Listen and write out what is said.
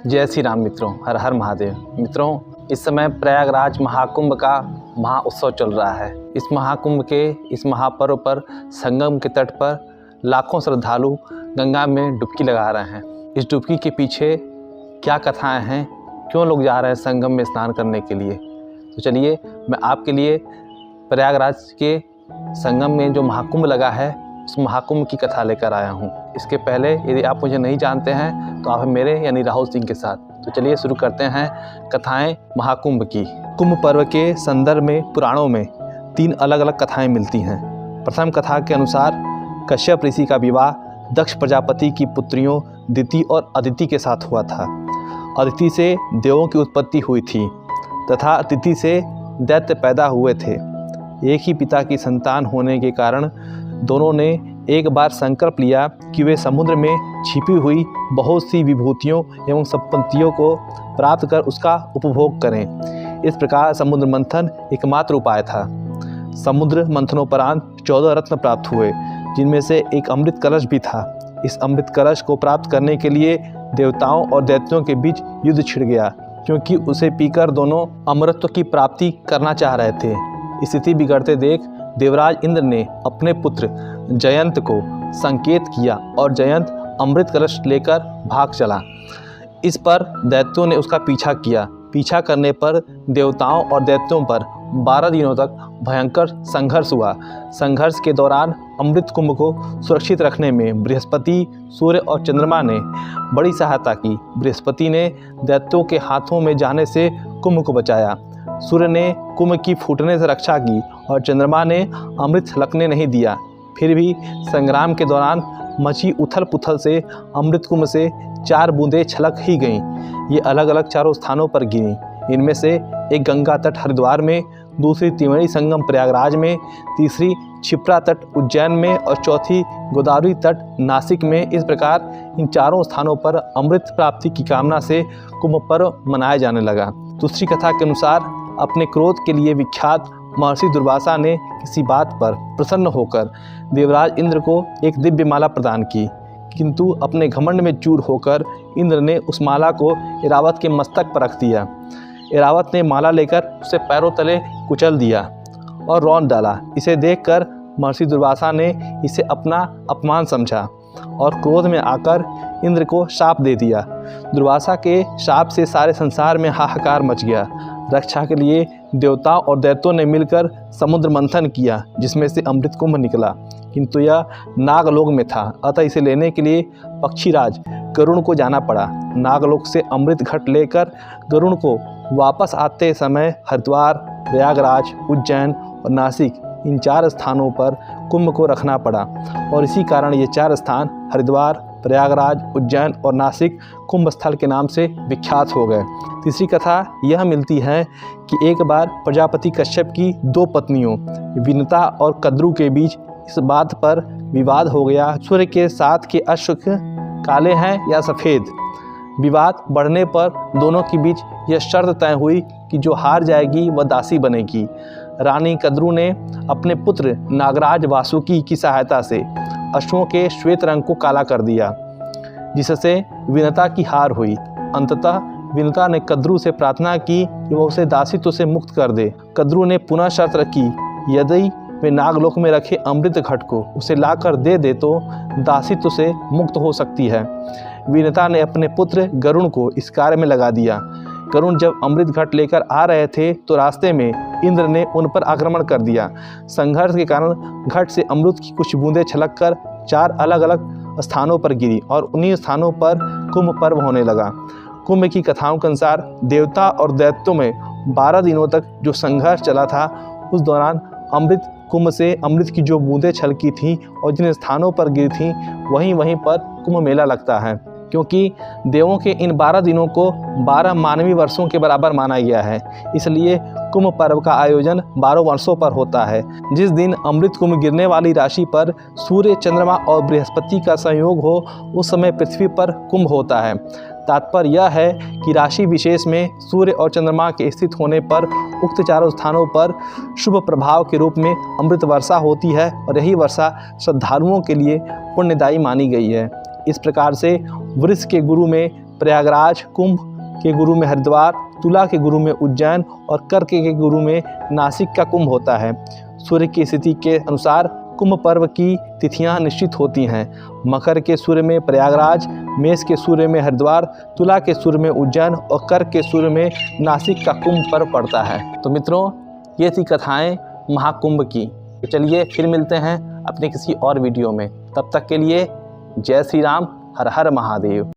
जय श्री राम मित्रों, हर हर महादेव। मित्रों, इस समय प्रयागराज महाकुंभ का महाउत्सव चल रहा है। इस महाकुंभ के इस महापर्व पर संगम के तट पर लाखों श्रद्धालु गंगा में डुबकी लगा रहे हैं। इस डुबकी के पीछे क्या कथाएं हैं, क्यों लोग जा रहे हैं संगम में स्नान करने के लिए, तो चलिए मैं आपके लिए प्रयागराज के संगम में जो महाकुंभ लगा है उस महाकुंभ की कथा लेकर आया हूँ। इसके पहले यदि आप मुझे नहीं जानते हैं तो आप मेरे यानी राहुल सिंह के साथ। तो चलिए शुरू करते हैं कथाएं महाकुंभ की। कुंभ पर्व के संदर्भ में पुराणों में 3 अलग अलग कथाएं मिलती हैं। प्रथम कथा के अनुसार कश्यप ऋषि का विवाह दक्ष प्रजापति की पुत्रियों दिति और अदिति के साथ हुआ था। अदिति से देवों की उत्पत्ति हुई थी तथा अदिति से दैत्य पैदा हुए थे। एक ही पिता की संतान होने के कारण दोनों ने एक बार संकल्प लिया कि वे समुद्र में छिपी हुई बहुत सी विभूतियों एवं संपत्तियों को प्राप्त कर उसका उपभोग करें। इस प्रकार समुद्र मंथन एकमात्र उपाय था। समुद्र मंथनोपरांत 14 रत्न प्राप्त हुए, जिनमें से एक अमृत कलश भी था। इस अमृत कलश को प्राप्त करने के लिए देवताओं और दैत्यों के बीच युद्ध छिड़ गया, क्योंकि उसे पीकर दोनों अमरत्व की प्राप्ति करना चाह रहे थे। स्थिति बिगड़ते देख देवराज इंद्र ने अपने पुत्र जयंत को संकेत किया और जयंत अमृत कलश लेकर भाग चला। इस पर दैत्यों ने उसका पीछा किया। पीछा करने पर देवताओं और दैत्यों पर 12 दिनों तक भयंकर संघर्ष हुआ। संघर्ष के दौरान अमृत कुंभ को सुरक्षित रखने में बृहस्पति, सूर्य और चंद्रमा ने बड़ी सहायता की। बृहस्पति ने दैत्यों के हाथों में जाने से कुंभ को बचाया। सूर्य ने कुंभ की फूटने से रक्षा की और चंद्रमा ने अमृत छलकने नहीं दिया। फिर भी संग्राम के दौरान मची उथल पुथल से अमृत कुंभ से 4 बूंदें छलक ही गईं। ये अलग अलग 4 स्थानों पर गिरीं। इनमें से एक गंगा तट हरिद्वार में, दूसरी त्रिवेणी संगम प्रयागराज में, तीसरी क्षिप्रा तट उज्जैन में और चौथी गोदावरी तट नासिक में। इस प्रकार इन 4 स्थानों पर अमृत प्राप्ति की कामना से कुंभ पर्व मनाया जाने लगा। दूसरी कथा के अनुसार अपने क्रोध के लिए विख्यात महर्षि दुर्वासा ने किसी बात पर प्रसन्न होकर देवराज इंद्र को एक दिव्य माला प्रदान की, किंतु अपने घमंड में चूर होकर इंद्र ने उस माला को ऐरावत के मस्तक पर रख दिया। ऐरावत ने माला लेकर उसे पैरों तले कुचल दिया और रौंद डाला। इसे देखकर महर्षि दुर्वासा ने इसे अपना अपमान समझा और क्रोध में आकर इंद्र को शाप दे दिया। दुर्वासा के शाप से सारे संसार में हाहाकार मच गया। रक्षा के लिए देवताओं और दैत्यों ने मिलकर समुद्र मंथन किया, जिसमें से अमृत कुंभ निकला, किंतु यह नागलोक में था। अतः इसे लेने के लिए पक्षीराज गरुड़ को जाना पड़ा। नागलोक से अमृत घट लेकर गरुड़ को वापस आते समय हरिद्वार, प्रयागराज, उज्जैन और नासिक इन 4 स्थानों पर कुंभ को रखना पड़ा और इसी कारण ये 4 स्थान हरिद्वार, प्रयागराज, उज्जैन और नासिक कुंभ स्थल के नाम से विख्यात हो गए। तीसरी कथा यह मिलती है कि एक बार प्रजापति कश्यप की 2 पत्नियों विनता और कद्रू के बीच इस बात पर विवाद हो गया, सूर्य के 7 के अश्व काले हैं या सफ़ेद। विवाद बढ़ने पर दोनों के बीच यह शर्त तय हुई कि जो हार जाएगी वह दासी बनेगी। रानी कद्रू ने अपने पुत्र नागराज वासुकी की सहायता से अश्वों के श्वेत रंग को काला कर दिया, जिससे विनता की हार हुई। अंततः विनता ने कद्रू से प्रार्थना की कि वह उसे दासित्व से मुक्त कर दे। कद्रू ने पुनः शर्त रखी, यदि वे नागलोक में रखे अमृत घट को उसे लाकर दे दे तो दासित्व से मुक्त हो सकती है। विनता ने अपने पुत्र गरुड़ को इस कार्य में लगा दिया। गरुड़ जब अमृत घट लेकर आ रहे थे तो रास्ते में इंद्र ने उन पर आक्रमण कर दिया। संघर्ष के कारण घट से अमृत की कुछ बूंदें छलककर 4 अलग अलग स्थानों पर गिरी और उन्हीं स्थानों पर कुंभ पर्व होने लगा। कुंभ की कथाओं के अनुसार देवता और दैत्यों में 12 दिनों तक जो संघर्ष चला था, उस दौरान अमृत कुंभ से अमृत की जो बूंदें छलकी थीं और जिन स्थानों पर गिरी थीं वहीं पर कुंभ मेला लगता है, क्योंकि देवों के इन 12 दिनों को 12 मानवीय वर्षों के बराबर माना गया है। इसलिए कुंभ पर्व का आयोजन 12 वर्षों पर होता है। जिस दिन अमृत कुंभ गिरने वाली राशि पर सूर्य, चंद्रमा और बृहस्पति का संयोग हो, उस समय पृथ्वी पर कुंभ होता है। तात्पर्य यह है कि राशि विशेष में सूर्य और चंद्रमा के स्थित होने पर उक्त 4 स्थानों पर शुभ प्रभाव के रूप में अमृत वर्षा होती है और यही वर्षा श्रद्धालुओं के लिए पुण्यदायी मानी गई है। इस प्रकार से वृष के गुरु में प्रयागराज, कुंभ के गुरु में हरिद्वार, तुला के गुरु में उज्जैन और कर्क के गुरु में नासिक का कुंभ होता है। सूर्य की स्थिति के अनुसार कुंभ पर्व की तिथियां निश्चित होती हैं। मकर के सूर्य में प्रयागराज, मेष के सूर्य में हरिद्वार, तुला के सूर्य में उज्जैन और कर्क के सूर्य में नासिक का कुंभ पर्व पड़ता है। तो मित्रों, ये थी कथाएं महाकुंभ की। चलिए फिर मिलते हैं अपने किसी और वीडियो में। तब तक के लिए जय श्री राम, हर हर महादेव।